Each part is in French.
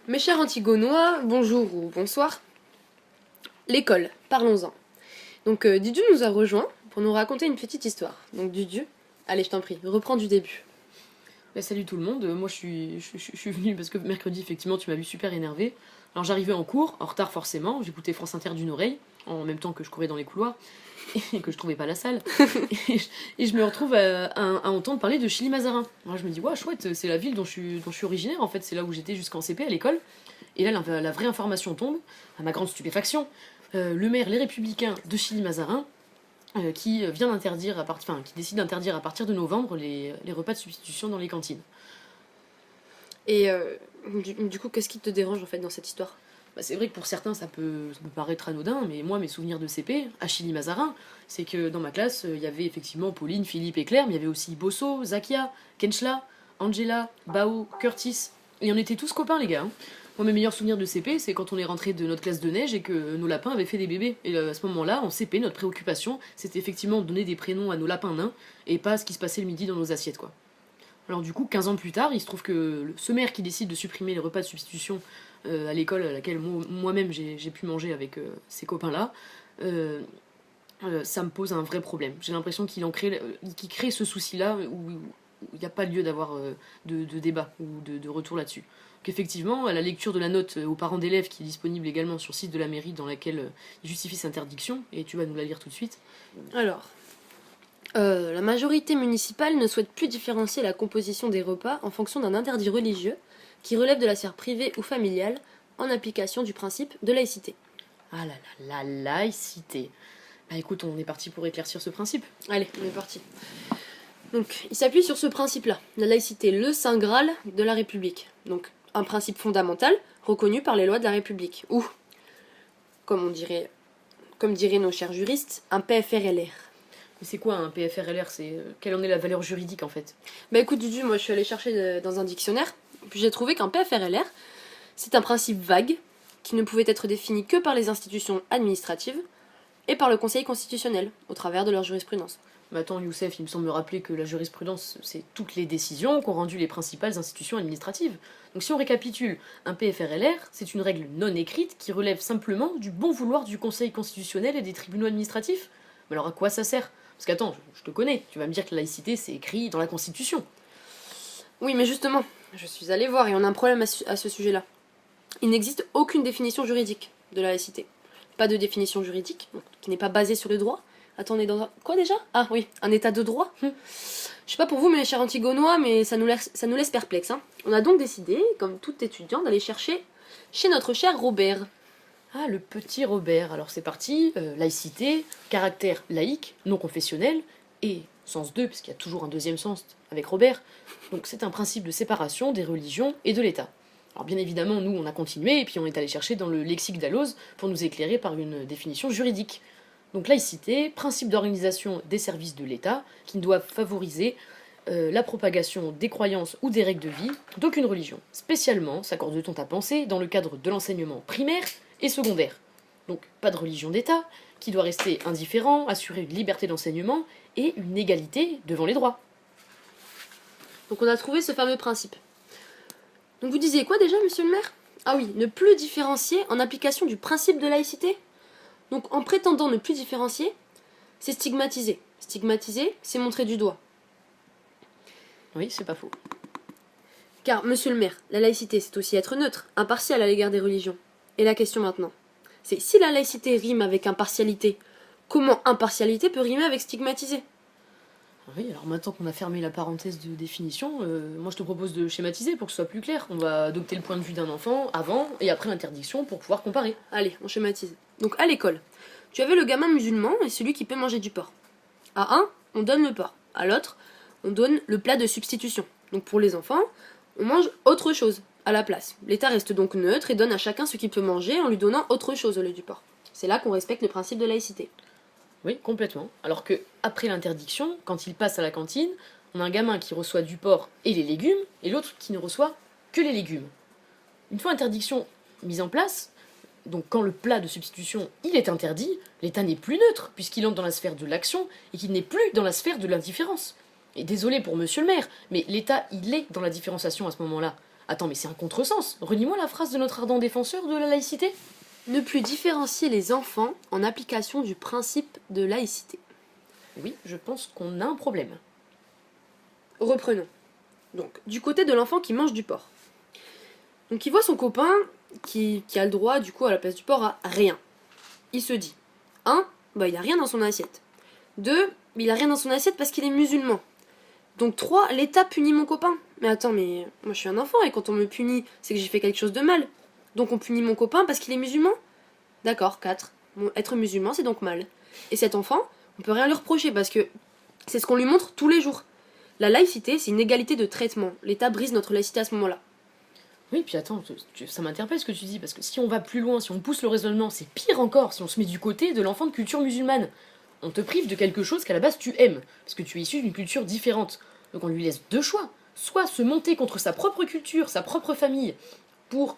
Mes chers Antigonois, bonjour ou bonsoir. L'école, parlons-en. Donc Dudu nous a rejoint pour nous raconter une petite histoire. Donc Dudu, allez je t'en prie, reprends du début. Salut tout le monde, moi je suis venue parce que mercredi effectivement tu m'as vu super énervé. Alors j'arrivais en cours, en retard forcément, j'écoutais France Inter d'une oreille, en même temps que je courais dans les couloirs, et que je trouvais pas la salle. et je me retrouve à entendre parler de Chili Mazarin. Alors je me dis, ouais chouette, c'est la ville dont je suis originaire en fait, c'est là où j'étais jusqu'en CP à l'école. Et là la vraie information tombe, à ma grande stupéfaction, le maire Les Républicains de Chili Mazarin, qui qui décide d'interdire à partir de novembre les repas de substitution dans les cantines. Et du coup, qu'est-ce qui te dérange en fait dans cette histoire ? C'est vrai que pour certains ça peut paraître anodin, mais moi mes souvenirs de CP à Chili Mazarin, c'est que dans ma classe il y avait effectivement Pauline, Philippe et Claire, mais il y avait aussi Bosso, Zakia, Kenchla, Angela, Bao, Curtis, et on était tous copains les gars. Moi mes meilleurs souvenirs de CP c'est quand on est rentré de notre classe de neige et que nos lapins avaient fait des bébés. Et à ce moment-là, en CP, notre préoccupation c'était effectivement de donner des prénoms à nos lapins nains et pas ce qui se passait le midi dans nos assiettes quoi. Alors du coup, 15 ans plus tard, il se trouve que ce maire qui décide de supprimer les repas de substitution à l'école à laquelle moi-même j'ai pu manger avec ces copains-là, ça me pose un vrai problème. J'ai l'impression qu'il crée ce souci-là où il n'y a pas lieu d'avoir de débat ou de retour là-dessus. Donc effectivement, à la lecture de la note aux parents d'élèves qui est disponible également sur le site de la mairie dans laquelle il justifie cette interdiction, et tu vas nous la lire tout de suite. Alors, la majorité municipale ne souhaite plus différencier la composition des repas en fonction d'un interdit religieux qui relève de la sphère privée ou familiale en application du principe de laïcité. Ah là là, la laïcité. Bah écoute, on est parti pour éclaircir ce principe. Allez, on est parti. Donc, il s'appuie sur ce principe-là, la laïcité, le saint graal de la République. Donc, un principe fondamental reconnu par les lois de la République. Ou, comme diraient nos chers juristes, un PFRLR. Mais c'est quoi un PFRLR? Quelle en est la valeur juridique en fait? Bah écoute Dudu, moi je suis allée chercher dans un dictionnaire, puis j'ai trouvé qu'un PFRLR, c'est un principe vague qui ne pouvait être défini que par les institutions administratives et par le Conseil constitutionnel, au travers de leur jurisprudence. Mais attends Youssef, il me semble rappeler que la jurisprudence, c'est toutes les décisions qu'ont rendues les principales institutions administratives. Donc si on récapitule, un PFRLR, c'est une règle non écrite qui relève simplement du bon vouloir du Conseil constitutionnel et des tribunaux administratifs. Mais alors à quoi ça sert? Parce qu'attends, je te connais, tu vas me dire que la laïcité c'est écrit dans la Constitution. Oui, mais justement, je suis allée voir et on a un problème à ce sujet-là. Il n'existe aucune définition juridique de la laïcité. Pas de définition juridique, donc, qui n'est pas basée sur le droit. Attends, on est dans un... Quoi déjà? Ah oui, un état de droit. Je sais pas pour vous, mes chers Antigonois, mais ça nous laisse perplexes. Hein. On a donc décidé, comme tout étudiant, d'aller chercher chez notre cher Robert. Ah, le petit Robert. Alors c'est parti, laïcité, caractère laïque, non confessionnel, et sens 2, puisqu'il y a toujours un deuxième sens avec Robert. Donc c'est un principe de séparation des religions et de l'État. Alors bien évidemment, nous on a continué, et puis on est allé chercher dans le lexique d'Alloz pour nous éclairer par une définition juridique. Donc laïcité, principe d'organisation des services de l'État, qui ne doivent favoriser la propagation des croyances ou des règles de vie d'aucune religion. Spécialement, s'accorde-t-on à penser, dans le cadre de l'enseignement primaire et secondaire. Donc pas de religion d'État, qui doit rester indifférent, assurer une liberté d'enseignement et une égalité devant les droits. Donc on a trouvé ce fameux principe. Donc vous disiez quoi déjà, monsieur le maire? Ah oui, ne plus différencier en application du principe de laïcité. Donc en prétendant ne plus différencier, c'est stigmatiser. Stigmatiser, c'est montrer du doigt. Oui, c'est pas faux. Car, monsieur le maire, la laïcité, c'est aussi être neutre, impartial à l'égard des religions. Et la question maintenant, c'est si la laïcité rime avec impartialité, comment impartialité peut rimer avec stigmatiser? Oui, alors maintenant qu'on a fermé la parenthèse de définition, moi je te propose de schématiser pour que ce soit plus clair. On va adopter le point de vue d'un enfant avant et après l'interdiction pour pouvoir comparer. Allez, on schématise. Donc à l'école, tu avais le gamin musulman et celui qui peut manger du porc. À un, on donne le porc. À l'autre, on donne le plat de substitution. Donc pour les enfants, on mange autre chose à la place. L'État reste donc neutre et donne à chacun ce qu'il peut manger en lui donnant autre chose au lieu du porc. C'est là qu'on respecte le principe de laïcité. Oui, complètement. Alors que après l'interdiction, quand il passe à la cantine, on a un gamin qui reçoit du porc et les légumes, et l'autre qui ne reçoit que les légumes. Une fois l'interdiction mise en place, donc quand le plat de substitution il est interdit, l'État n'est plus neutre, puisqu'il entre dans la sphère de l'action et qu'il n'est plus dans la sphère de l'indifférence. Et désolé pour monsieur le maire, mais l'État il est dans la différenciation à ce moment-là. Attends, mais c'est un contresens. Relis-moi la phrase de notre ardent défenseur de la laïcité. Ne plus différencier les enfants en application du principe de laïcité. Oui, je pense qu'on a un problème. Reprenons. Donc, du côté de l'enfant qui mange du porc. Donc, il voit son copain qui a le droit, du coup, à la place du porc, à rien. Il se dit, 1, il a rien dans son assiette. 2, il a rien dans son assiette parce qu'il est musulman. Donc 3, l'État punit mon copain. Mais attends, mais moi je suis un enfant et quand on me punit, c'est que j'ai fait quelque chose de mal. Donc on punit mon copain parce qu'il est musulman. D'accord, 4. Être musulman, c'est donc mal. Et cet enfant, on peut rien lui reprocher parce que c'est ce qu'on lui montre tous les jours. La laïcité, c'est une égalité de traitement. L'État brise notre laïcité à ce moment-là. Oui, puis attends, ça m'interpelle ce que tu dis, parce que si on va plus loin, si on pousse le raisonnement, c'est pire encore si on se met du côté de l'enfant de culture musulmane. On te prive de quelque chose qu'à la base tu aimes, parce que tu es issu d'une culture différente. Donc on lui laisse 2 choix. Soit se monter contre sa propre culture, sa propre famille, pour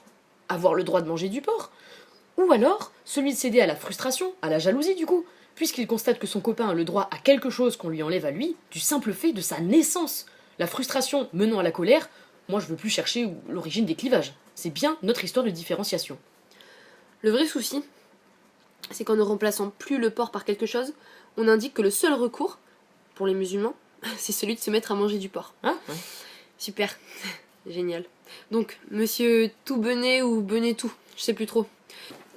avoir le droit de manger du porc, ou alors celui de céder à la frustration, à la jalousie du coup, puisqu'il constate que son copain a le droit à quelque chose qu'on lui enlève à lui, du simple fait de sa naissance. La frustration menant à la colère, moi je veux plus chercher l'origine des clivages. C'est bien notre histoire de différenciation. Le vrai souci, c'est qu'en ne remplaçant plus le porc par quelque chose, on indique que le seul recours, pour les musulmans, c'est celui de se mettre à manger du porc. Hein? Super, génial. Donc, monsieur tout benet ou benet tout, je sais plus trop.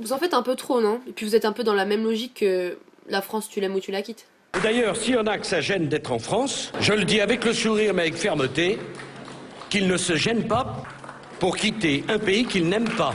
Vous en faites un peu trop, non? Et puis vous êtes un peu dans la même logique que la France, tu l'aimes ou tu la quittes. D'ailleurs, s'il y en a que ça gêne d'être en France, je le dis avec le sourire mais avec fermeté, qu'ils ne se gênent pas pour quitter un pays qu'ils n'aiment pas.